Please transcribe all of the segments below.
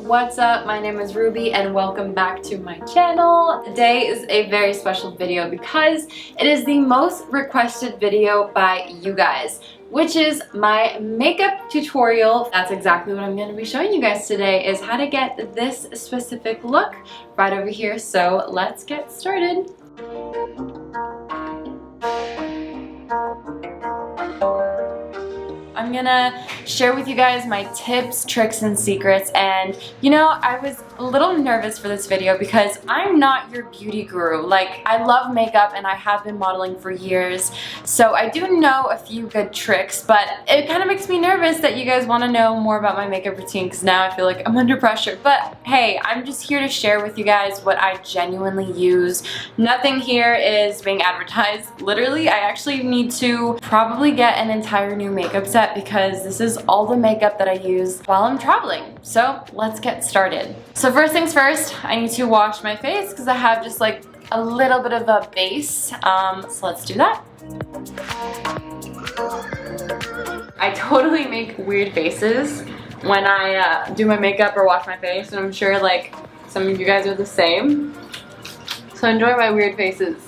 What's up? My name is Ruby and welcome back to my channel. Today is a very special video because it is the most requested video by you guys, which is my makeup tutorial. That's exactly what I'm going to be showing you guys today, is how to get this specific look right over here. So let's get started. I'm gonna share with you guys my tips, tricks, and secrets. And you know, I was a little nervous for this video because I'm not your beauty guru. Like, I love makeup and I have been modeling for years, so I do know a few good tricks, but it kind of makes me nervous that you guys want to know more about my makeup routine because now I feel like I'm under pressure. But hey, I'm just here to share with you guys what I genuinely use. Nothing here is being advertised. Literally, I actually need to probably get an entire new makeup set because this is all the makeup that I use while I'm traveling. So let's get started. So first things first, I need to wash my face because I have just like a little bit of a base. So let's do that. I totally make weird faces when I do my makeup or wash my face, and I'm sure like some of you guys are the same. So enjoy my weird faces.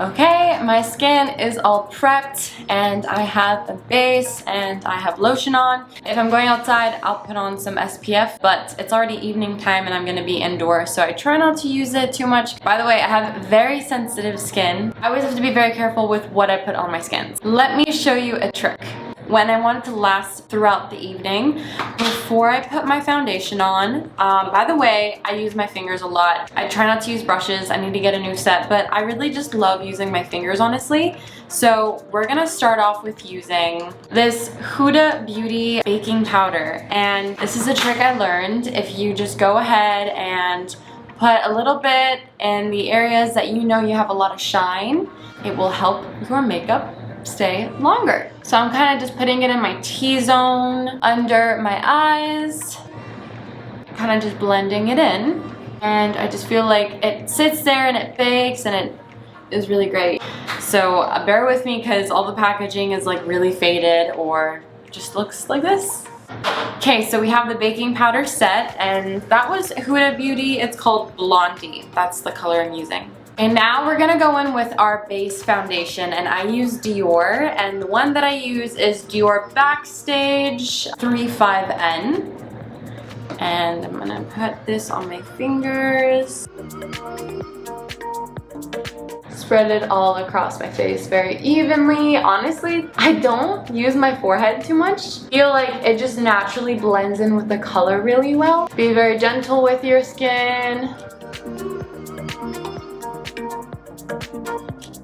Okay, my skin is all prepped and I have a base and I have lotion on. If I'm going outside, I'll put on some SPF, but it's already evening time and I'm gonna be indoors, so I try not to use it too much. By the way, I have very sensitive skin. I always have to be very careful with what I put on my skin. Let me show you a trick. When I want it to last throughout the evening, before I put my foundation on, by the way, I use my fingers a lot. I try not to use brushes. I need to get a new set, but I really just love using my fingers, honestly. So we're gonna start off with using this Huda Beauty baking powder. And this is a trick I learned. If you just go ahead and put a little bit in the areas that you know you have a lot of shine, it will help your makeup stay longer. So I'm kind of just putting it in my T-zone, under my eyes, kind of just blending it in. And I just feel like it sits there and it bakes and it is really great. So bear with me because all the packaging is like really faded or just looks like this. Okay, so we have the baking powder set, and that was Huda Beauty. It's called Blondie. That's the color I'm using. And now we're gonna go in with our base foundation, and I use Dior, and the one that I use is Dior Backstage 35N. And I'm gonna put this on my fingers. Spread it all across my face very evenly. Honestly, I don't use my forehead too much. I feel like it just naturally blends in with the color really well. Be very gentle with your skin.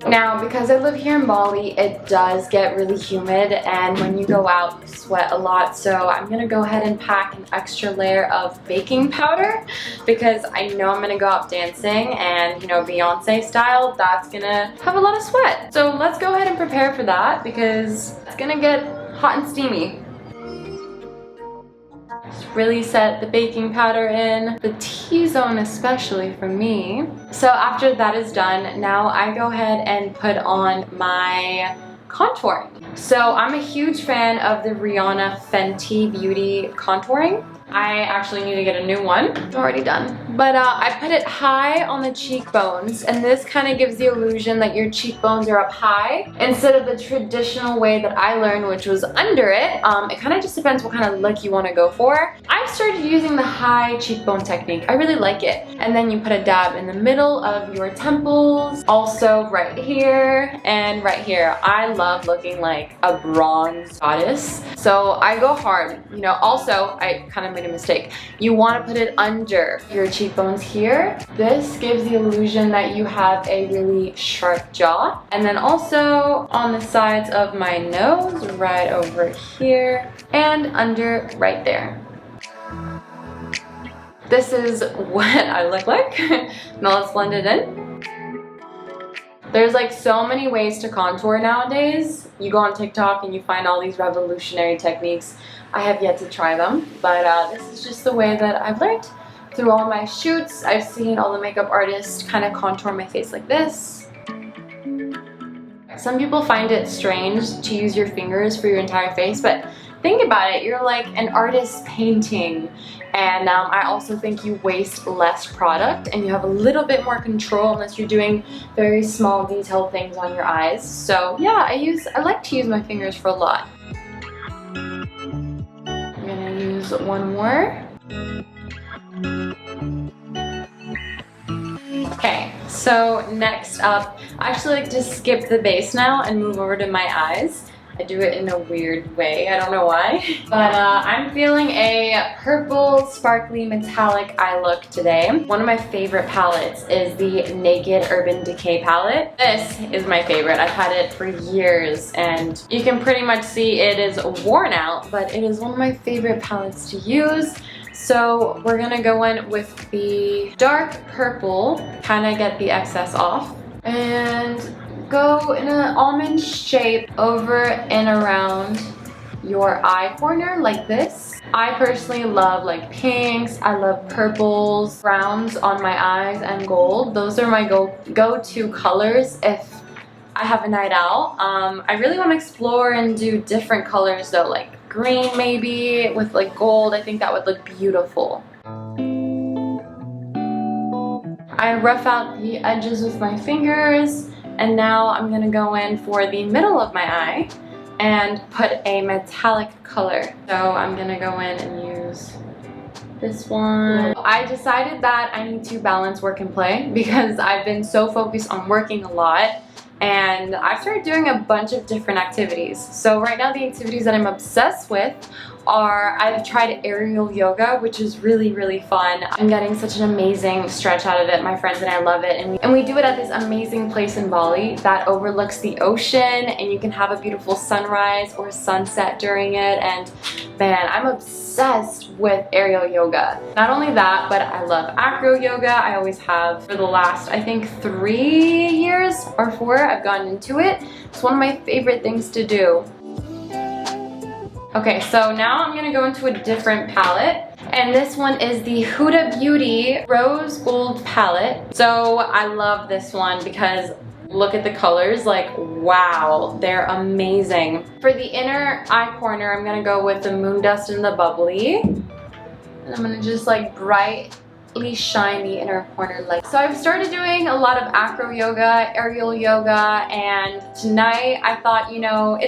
Now, because I live here in Bali, it does get really humid, and when you go out, you sweat a lot. So I'm gonna go ahead and pack an extra layer of baking powder because I know I'm gonna go out dancing, and you know, Beyoncé style, that's gonna have a lot of sweat. So let's go ahead and prepare for that because it's gonna get hot and steamy. Really set the baking powder in, the T-zone especially for me. So after that is done, now I go ahead and put on my contouring. So I'm a huge fan of the Rihanna Fenty Beauty contouring. I actually need to get a new one. It's already done. But I put it high on the cheekbones, and this kind of gives the illusion that your cheekbones are up high instead of the traditional way that I learned, which was under it. It kind of just depends what kind of look you want to go for. I've started using the high cheekbone technique. I really like it. And then you put a dab in the middle of your temples, also right here and right here. I love looking like a bronze goddess, so I go hard. You know, also I kind of made a mistake. You want to put it under your cheekbones here. This gives the illusion that you have a really sharp jaw. And then also on the sides of my nose, right over here, and under right there. This is what I look like. Now let's blend it in. There's like so many ways to contour nowadays. You go on TikTok and you find all these revolutionary techniques. I have yet to try them, but this is just the way that I've learned. Through all my shoots, I've seen all the makeup artists kind of contour my face like this. Some people find it strange to use your fingers for your entire face, but think about it, you're like an artist painting. And I also think you waste less product and you have a little bit more control unless you're doing very small detailed things on your eyes. So yeah, I like to use my fingers for a lot. I'm gonna use one more. Okay, so next up, I actually like to skip the base now and move over to my eyes. I do it in a weird way, I don't know why. But I'm feeling a purple, sparkly, metallic eye look today. One of my favorite palettes is the Naked Urban Decay palette. This is my favorite. I've had it for years and you can pretty much see it is worn out, but it is one of my favorite palettes to use. So we're gonna go in with the dark purple, kind of get the excess off, and go in an almond shape over and around your eye corner like this. I personally love like pinks, I love purples, browns on my eyes, and gold. Those are my go-to colors if I have a night out. I really want to explore and do different colors though, like green maybe with like gold. I think that would look beautiful. I rough out the edges with my fingers, and now I'm gonna go in for the middle of my eye and put a metallic color. So I'm gonna go in and use this one. I decided that I need to balance work and play because I've been so focused on working a lot, and I've started doing a bunch of different activities. So right now the activities that I'm obsessed with are, I've tried aerial yoga, which is really, really fun. I'm getting such an amazing stretch out of it. My friends and I love it. And we do it at this amazing place in Bali that overlooks the ocean, and you can have a beautiful sunrise or sunset during it. And man, I'm obsessed with aerial yoga. Not only that, but I love acro yoga. I always have for the last, I think 3 years or 4, I've gotten into it. It's one of my favorite things to do. Okay, so now I'm gonna go into a different palette, and this one is the Huda Beauty Rose Gold palette. So I love this one because look at the colors, like wow, they're amazing. For the inner eye corner, I'm gonna go with the Moon Dust and the Bubbly, and I'm gonna just like brightly shine the inner corner like so. I've started doing a lot of acro yoga, aerial yoga, and tonight I thought, you know,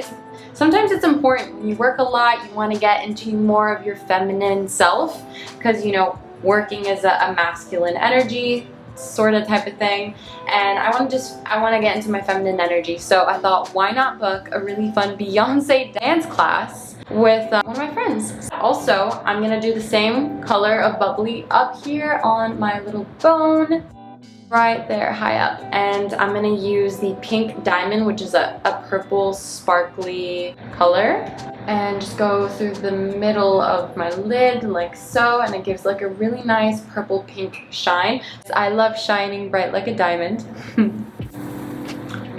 sometimes it's important when you work a lot, you want to get into more of your feminine self because, you know, working is a masculine energy sort of type of thing, and I want to get into my feminine energy. So I thought, why not book a really fun Beyoncé dance class with one of my friends. Also, I'm gonna do the same color of bubbly up here on my little bone right there high up, and I'm gonna use the pink diamond, which is a purple sparkly color, and just go through the middle of my lid like so, and it gives like a really nice purple pink shine. I love shining bright like a diamond.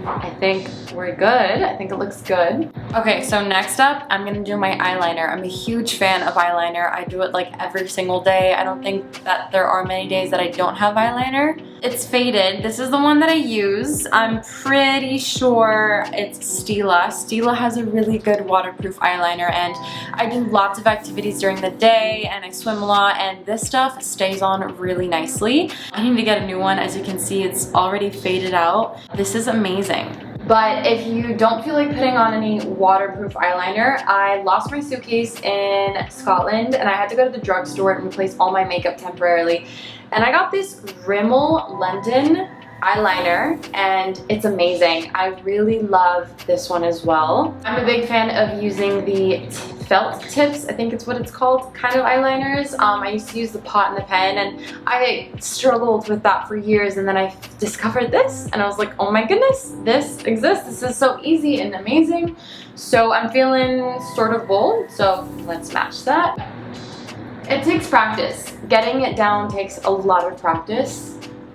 I think we're good. I think it looks good. Okay, so next up, I'm gonna do my eyeliner. I'm a huge fan of eyeliner. I do it like every single day. I don't think that there are many days that I don't have eyeliner. It's faded. This is the one that I use. I'm pretty sure it's Stila. Stila has a really good waterproof eyeliner, and I do lots of activities during the day, and I swim a lot, and this stuff stays on really nicely. I need to get a new one. As you can see, it's already faded out. This is amazing. But if you don't feel like putting on any waterproof eyeliner, I lost my suitcase in Scotland and I had to go to the drugstore and replace all my makeup temporarily. And I got this Rimmel London eyeliner, and it's amazing. I really love this one as well. I'm a big fan of using the felt tips, I think it's what it's called, kind of eyeliners. I used to use the pot and the pen, and I struggled with that for years, and then I discovered this and I was like, oh my goodness, this exists. This is so easy and amazing. So I'm feeling sort of bold, so let's match that. It takes practice. Getting it down takes a lot of practice.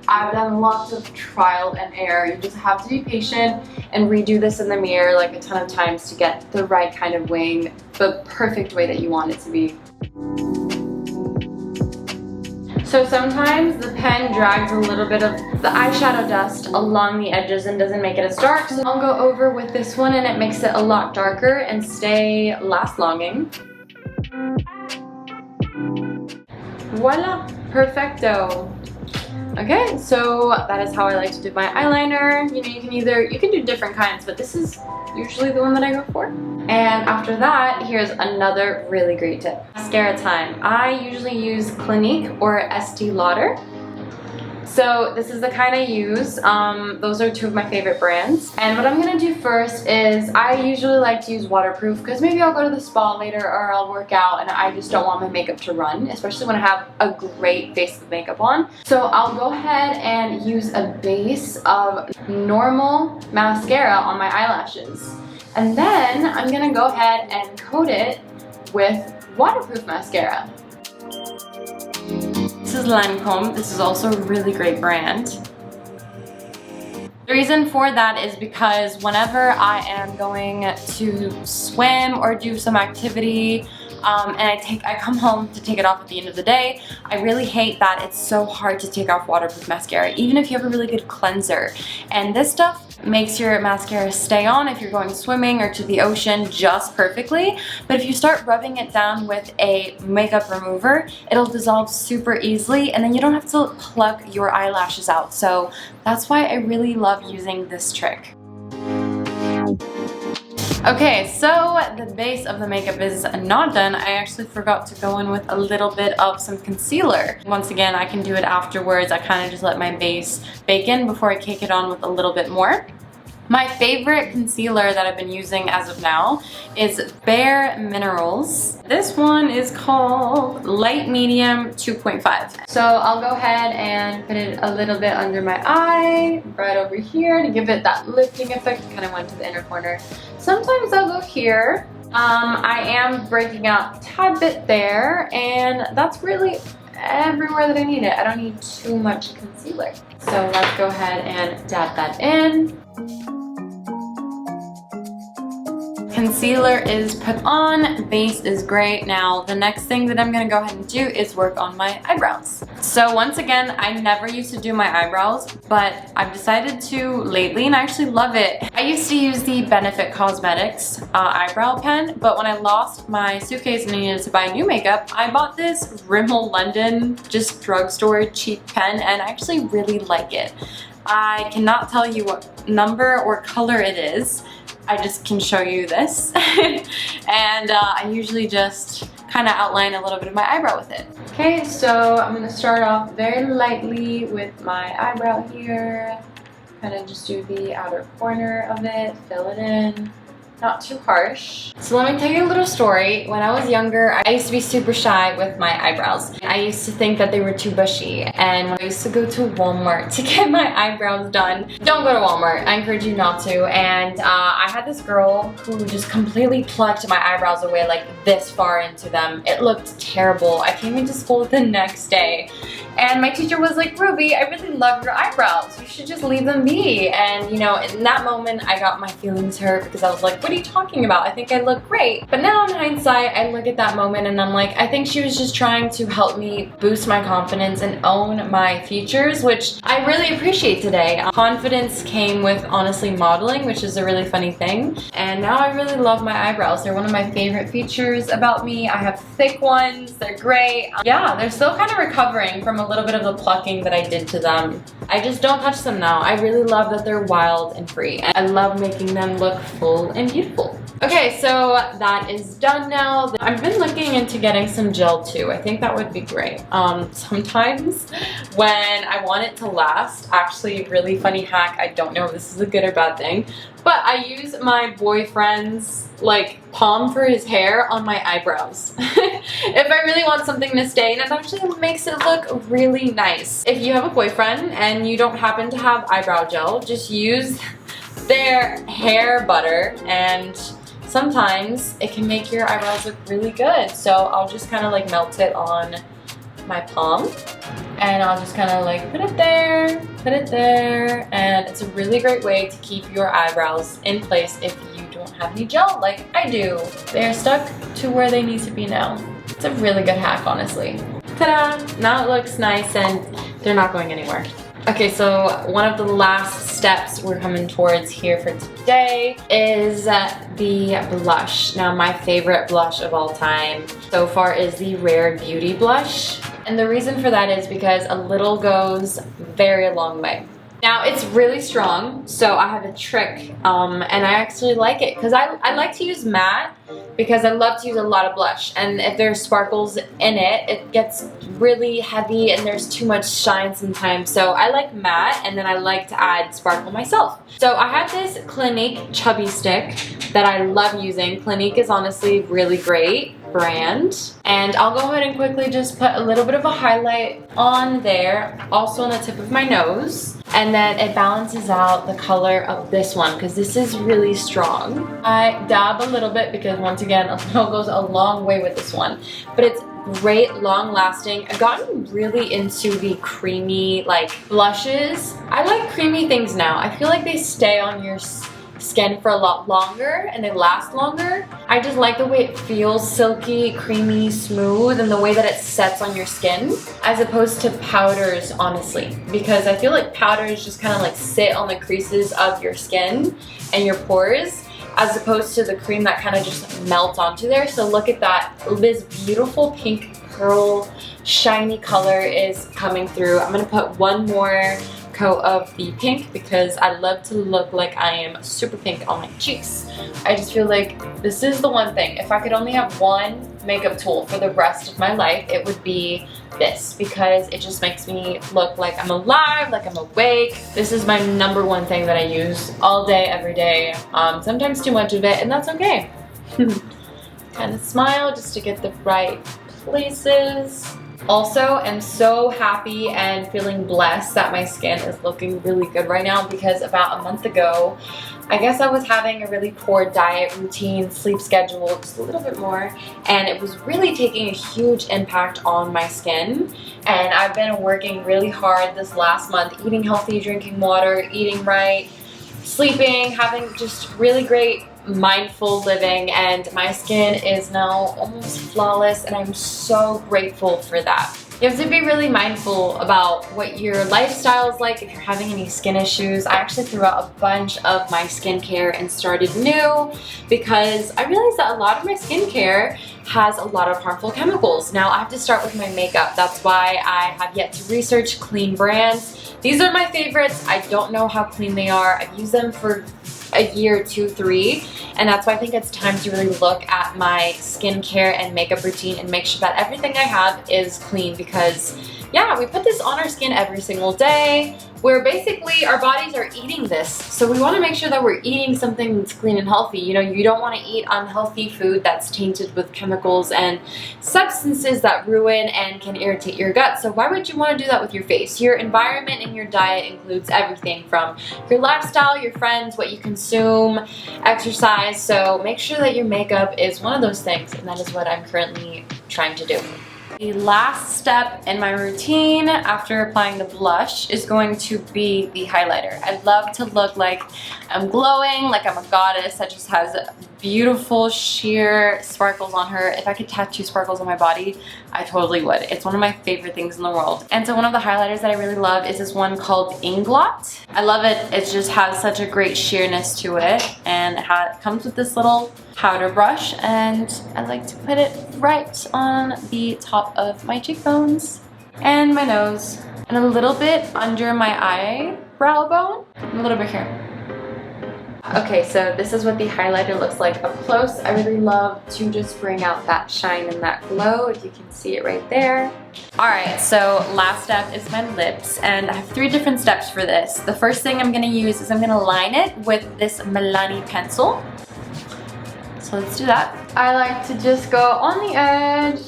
I've done lots of trial and error. You just have to be patient and redo this in the mirror like a ton of times to get the right kind of wing, the perfect way that you want it to be. So sometimes the pen drags a little bit of the eyeshadow dust along the edges and doesn't make it as dark. So I'll go over with this one and it makes it a lot darker and last longing. Voila, perfecto. Okay, so that is how I like to do my eyeliner. You know, you can do different kinds, but this is usually the one that I go for. And after that, here's another really great tip. Mascara time. I usually use Clinique or Estee Lauder. So this is the kind I use. Those are two of my favorite brands. And what I'm gonna do first is I usually like to use waterproof because maybe I'll go to the spa later or I'll work out and I just don't want my makeup to run, especially when I have a great face of makeup on. So I'll go ahead and use a base of normal mascara on my eyelashes. And then I'm gonna go ahead and coat it with waterproof mascara. This is Lancome. This is also a really great brand. The reason for that is because whenever I am going to swim or do some activity and I come home to take it off at the end of the day, I really hate that it's so hard to take off waterproof mascara, even if you have a really good cleanser. And this stuff makes your mascara stay on if you're going swimming or to the ocean just perfectly. But if you start rubbing it down with a makeup remover, it'll dissolve super easily and then you don't have to pluck your eyelashes out. So that's why I really love using this trick. Okay, so the base of the makeup is not done. I actually forgot to go in with a little bit of some concealer. Once again, I can do it afterwards. I kind of just let my base bake in before I cake it on with a little bit more. My favorite concealer that I've been using as of now is Bare Minerals. This one is called Light Medium 2.5. So I'll go ahead and put it a little bit under my eye, right over here to give it that lifting effect. Kind of went to the inner corner. Sometimes I'll go here. I am breaking out a tad bit there, and that's really everywhere that I need it. I don't need too much concealer. So let's go ahead and dab that in. Concealer is put on, base is great. Now the next thing that I'm gonna go ahead and do is work on my eyebrows. So once again, I never used to do my eyebrows, but I've decided to lately and I actually love it. I used to use the Benefit Cosmetics eyebrow pen, but when I lost my suitcase and I needed to buy new makeup, I bought this Rimmel London, just drugstore cheap pen, and I actually really like it. I cannot tell you what number or color it is. I just can show you this. And I usually just kind of outline a little bit of my eyebrow with it. Okay, so I'm gonna start off very lightly with my eyebrow here. Kind of just do the outer corner of it, fill it in. Not too harsh. So let me tell you a little story. When I was younger, I used to be super shy with my eyebrows. I used to think that they were too bushy. And when I used to go to Walmart to get my eyebrows done, don't go to Walmart. I encourage you not to. And I had this girl who just completely plucked my eyebrows away like this far into them. It looked terrible. I came into school the next day. And my teacher was like, Ruby, I really love your eyebrows. You should just leave them be. And you know, in that moment, I got my feelings hurt because I was like, what are you talking about? I think I look great. But now in hindsight, I look at that moment and I'm like, I think she was just trying to help me boost my confidence and own my features, which I really appreciate today. Confidence came with honestly modeling, which is a really funny thing. And now I really love my eyebrows. They're one of my favorite features about me. I have thick ones. They're great. Yeah, they're still kind of recovering from a little bit of the plucking that I did to them. I just don't touch them now. I really love that they're wild and free. I love making them look full and beautiful. Okay, so that is done now. I've been looking into getting some gel too. I think that would be great. Sometimes when I want it to last, actually really funny hack, I don't know if this is a good or bad thing, but I use my boyfriend's like palm for his hair on my eyebrows. If I really want something to stay, and it actually makes it look really nice. If you have a boyfriend and you don't happen to have eyebrow gel, just use their hair butter, and sometimes it can make your eyebrows look really good. So I'll just kind of like melt it on my palm, and I'll just kind of like put it there, and it's a really great way to keep your eyebrows in place if you don't have any gel like I do. They're stuck to where they need to be now. It's a really good hack, honestly. Ta-da! Now it looks nice and they're not going anywhere. Okay, so one of the last steps we're coming towards here for today is the blush. Now my favorite blush of all time so far is the Rare Beauty blush. And the reason for that is because a little goes very long way. Now it's really strong, so I have a trick, and I actually like it because I like to use matte because I love to use a lot of blush, and if there's sparkles in it, it gets really heavy and there's too much shine sometimes. So I like matte, and then I like to add sparkle myself. So I have this Clinique chubby stick that I love using. Clinique is honestly really great brand, and I'll go ahead and quickly just put a little bit of a highlight on there, also on the tip of my nose, and then it balances out the color of this one because this is really strong. I dab a little bit because once again, a little goes a long way with this one, but it's great, long lasting. I've gotten really into the creamy like blushes. I like creamy things now. I feel like they stay on your skin for a lot longer and they last longer. I just like the way it feels silky, creamy, smooth, and the way that it sets on your skin as opposed to powders, honestly, because I feel like powders just kind of like sit on the creases of your skin and your pores as opposed to the cream that kind of just melts onto there. So look at that, this beautiful pink pearl shiny color is coming through. I'm gonna put one more coat of the pink because I love to look like I am super pink on my cheeks. I just feel like this is the one thing. If I could only have one makeup tool for the rest of my life, it would be this because it just makes me look like I'm alive, like I'm awake. This is my number one thing that I use all day, every day. Sometimes too much of it, and that's okay. Kind of smile just to get the right places. Also, I'm so happy and feeling blessed that my skin is looking really good right now because about a month ago, I guess I was having a really poor diet routine, sleep schedule, just a little bit more, and it was really taking a huge impact on my skin. And I've been working really hard this last month, eating healthy, drinking water, eating right, sleeping, having just really great mindful living, and my skin is now almost flawless, and I'm so grateful for that. You have to be really mindful about what your lifestyle is like if you're having any skin issues. I actually threw out a bunch of my skincare and started new because I realized that a lot of my skincare has a lot of harmful chemicals. Now I have to start with my makeup. That's why I have yet to research clean brands. These are my favorites. I don't know how clean they are. I've used them for a year, 2, 3, and that's why I think it's time to really look at my skincare and makeup routine and make sure that everything I have is clean because yeah, we put this on our skin every single day where basically our bodies are eating this. So we want to make sure that we're eating something that's clean and healthy. You know, you don't want to eat unhealthy food that's tainted with chemicals and substances that ruin and can irritate your gut. So why would you want to do that with your face? Your environment and your diet includes everything from your lifestyle, your friends, what you consume, exercise. So make sure that your makeup is one of those things, and that is what I'm currently trying to do. The last step in my routine after applying the blush is going to be the highlighter. I love to look like I'm glowing, like I'm a goddess that just has beautiful sheer sparkles on her. If I could tattoo sparkles on my body, I totally would. It's one of my favorite things in the world. And so one of the highlighters that I really love is this one called Inglot. I love it. It just has such a great sheerness to it, and it comes with this little powder brush, and I like to put it right on the top of my cheekbones and my nose and a little bit under my eyebrow bone and a little bit here. Okay, so this is what the highlighter looks like up close. I really love to just bring out that shine and that glow, if you can see it right there. Alright, so last step is my lips, and I have 3 different steps for this. The first thing I'm going to use is I'm going to line it with this Milani pencil. So let's do that. I like to just go on the edge,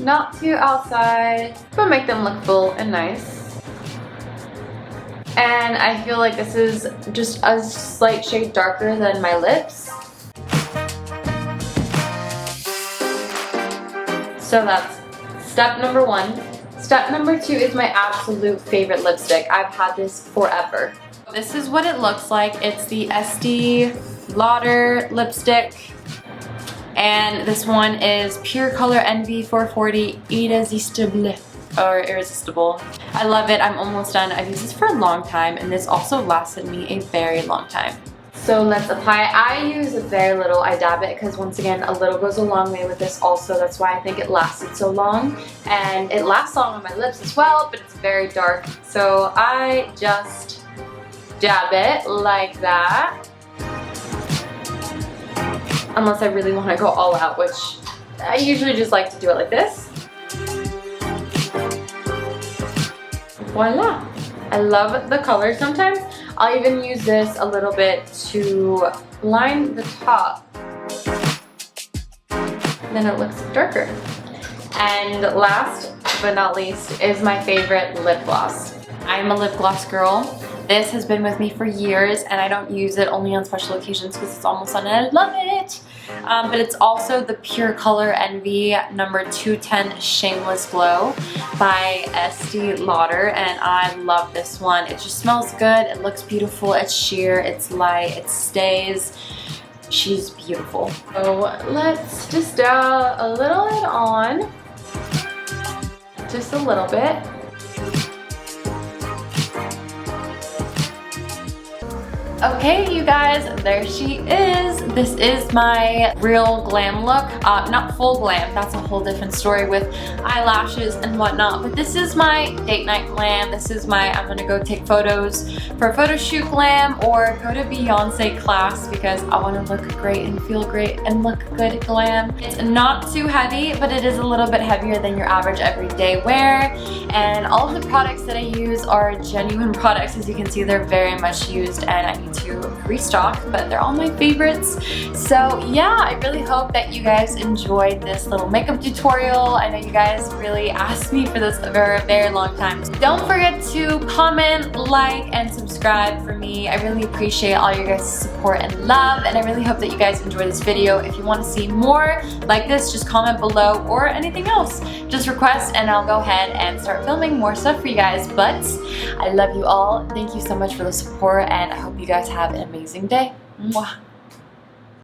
not too outside, but make them look full and nice. And I feel like this is just a slight shade darker than my lips. So that's step number 1. Step number 2 is my absolute favorite lipstick. I've had this forever. This is what it looks like. It's the Estee Lauder lipstick. And this one is Pure Color NV 440 Irresistible. or irresistible. I love it. I'm almost done. I've used this for a long time, and this also lasted me a very long time. So let's apply it. I use very little. I dab it because once again, a little goes a long way with this also. That's why I think it lasted so long. And it lasts long on my lips as well, but it's very dark. So I just dab it like that. Unless I really want to go all out, which I usually just like to do it like this. Voila! I love the color. Sometimes I'll even use this a little bit to line the top. Then it looks darker. And last but not least is my favorite lip gloss. I'm a lip gloss girl. This has been with me for years, and I don't use it only on special occasions because it's almost done and I love it. But it's also the Pure Color Envy number 210 Shameless Glow by Estee Lauder, and I love this one. It just smells good, it looks beautiful, it's sheer, it's light, it stays. She's beautiful. So let's just dab a little bit on. Just a little bit. Okay, you guys, there she is. This is my real glam look. Not full glam, that's a whole different story with eyelashes and whatnot, but this is my date night glam. This is my I'm gonna go take photos for a photo shoot glam or go to Beyoncé class because I wanna look great and feel great and look good glam. It's not too heavy, but it is a little bit heavier than your average everyday wear, and all of the products that I use are genuine products. As you can see, they're very much used, and I need to restock, but they're all my favorites. So yeah, I really hope that you guys enjoyed this little makeup tutorial. I know you guys really asked me for this for a very long time. So don't forget to comment, like, and subscribe for me. I really appreciate all your guys' support and love, and I really hope that you guys enjoy this video. If you want to see more like this, just comment below, or anything else, just request and I'll go ahead and start filming more stuff for you guys. But I love you all. Thank you so much for the support, and I hope you guys have an amazing day. Mwah.